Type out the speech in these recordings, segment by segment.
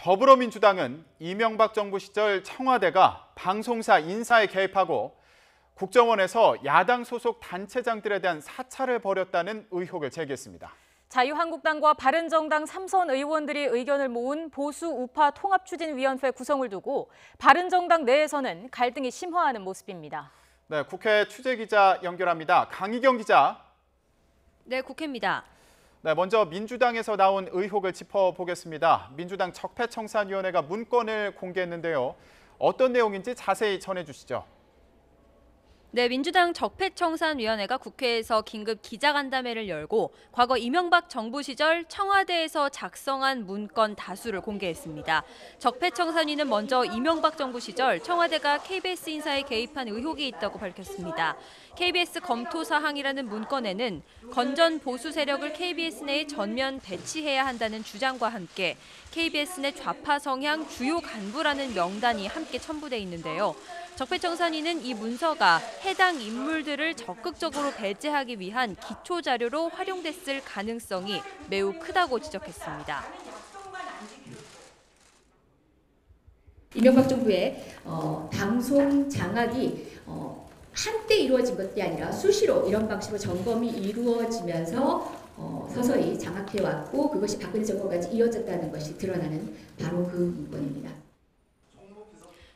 더불어민주당은 이명박 정부 시절 청와대가 방송사 인사에 개입하고 국정원에서 야당 소속 단체장들에 대한 사찰을 벌였다는 의혹을 제기했습니다. 자유한국당과 바른정당 3선 의원들이 의견을 모은 보수 우파 통합추진위원회 구성을 두고 바른정당 내에서는 갈등이 심화하는 모습입니다. 네, 국회 취재기자 연결합니다. 강희경 기자. 네, 국회입니다. 네, 먼저 민주당에서 나온 의혹을 짚어보겠습니다. 민주당 적폐청산위원회가 문건을 공개했는데요. 어떤 내용인지 자세히 전해주시죠. 네, 민주당 적폐청산위원회가 국회에서 긴급 기자간담회를 열고 과거 이명박 정부 시절 청와대에서 작성한 문건 다수를 공개했습니다. 적폐청산위는 먼저 이명박 정부 시절 청와대가 KBS 인사에 개입한 의혹이 있다고 밝혔습니다. KBS 검토 사항이라는 문건에는 건전 보수 세력을 KBS 내에 전면 배치해야 한다는 주장과 함께 KBS 내 좌파 성향 주요 간부라는 명단이 함께 첨부돼 있는데요. 적폐청산위는 이 문서가 해당 인물들을 적극적으로 배제하기 위한 기초 자료로 활용됐을 가능성이 매우 크다고 지적했습니다. 이명박 정부의 방송 장악이 한때 이루어진 것이 아니라 수시로 이런 방식으로 점검이 이루어지면서 서서히 장악해왔고 그것이 박근혜 정권까지 이어졌다는 것이 드러나는 바로 그 문건입니다.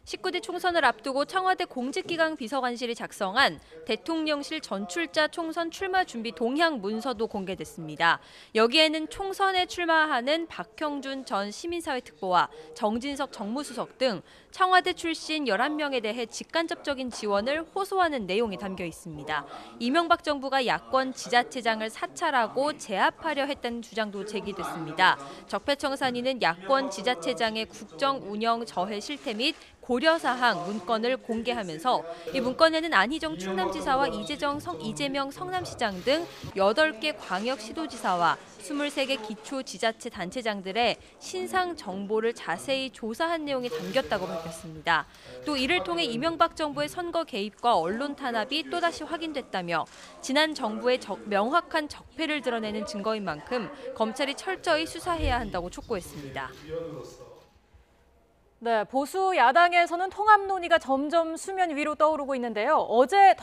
19대 총선을 앞두고 청와대 공직기강 비서관실이 작성한 대통령실 전출자 총선 출마 준비 동향 문서도 공개됐습니다. 여기에는 총선에 출마하는 박형준 전 시민사회특보와 정진석 정무수석 등 청와대 출신 11명에 대해 직간접적인 지원을 호소하는 내용이 담겨 있습니다. 이명박 정부가 야권 지자체장을 사찰하고 제압하려 했다는 주장도 제기됐습니다. 적폐청산위는 야권 지자체장의 국정 운영 저해 실태 및 고려사항 문건을 공개하면서 이 문건에는 안희정 충남지사와 이재명 성남시장 등 8개 광역시도지사와 23개 기초지자체 단체장들의 신상 정보를 자세히 조사한 내용이 담겼다고 밝혔습니다. 또 이를 통해 이명박 정부의 선거 개입과 언론 탄압이 또다시 확인됐다며 지난 정부의 명확한 적폐를 드러내는 증거인 만큼 검찰이 철저히 수사해야 한다고 촉구했습니다. 네, 보수 야당에서는 통합 논의가 점점 수면 위로 떠오르고 있는데요. 어제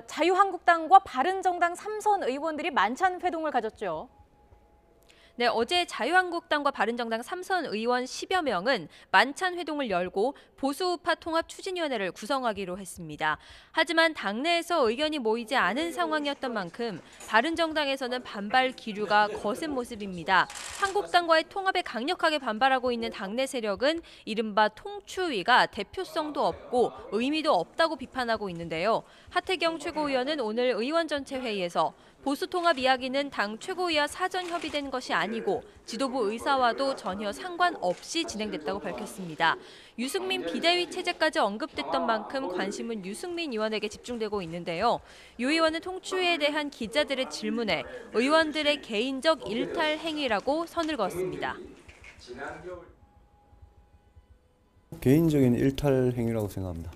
자유한국당과 바른정당 3선 의원들이 만찬 회동을 가졌죠. 네, 어제 자유한국당과 바른정당 3선 의원 10여 명은 만찬 회동을 열고 보수우파 통합추진위원회를 구성하기로 했습니다. 하지만 당내에서 의견이 모이지 않은 상황이었던 만큼 바른정당에서는 반발 기류가 거센 모습입니다. 한국당과의 통합에 강력하게 반발하고 있는 당내 세력은 이른바 통추위가 대표성도 없고 의미도 없다고 비판하고 있는데요. 하태경 최고위원은 오늘 의원 전체 회의에서 보수 통합 이야기는 당 최고위와 사전 협의된 것이 아니고 지도부 의사와도 전혀 상관없이 진행됐다고 밝혔습니다. 유승민 비대위 체제까지 언급됐던 만큼 관심은 유승민 의원에게 집중되고 있는데요. 유 의원은 통추위에 대한 기자들의 질문에 의원들의 개인적 일탈 행위라고 선을 그었습니다. 개인적인 일탈 행위라고 생각합니다.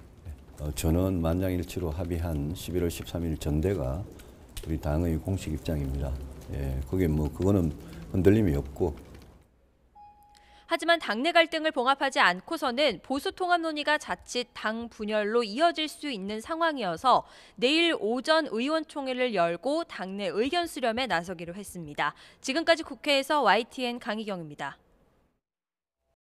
저는 만장일치로 합의한 11월 13일 전대가 우리 당의 공식 입장입니다. 그게 그거는 흔들림이 없고. 하지만 당내 갈등을 봉합하지 않고서는 보수 통합 논의가 자칫 당 분열로 이어질 수 있는 상황이어서 내일 오전 의원총회를 열고 당내 의견 수렴에 나서기로 했습니다. 지금까지 국회에서 YTN 강희경입니다.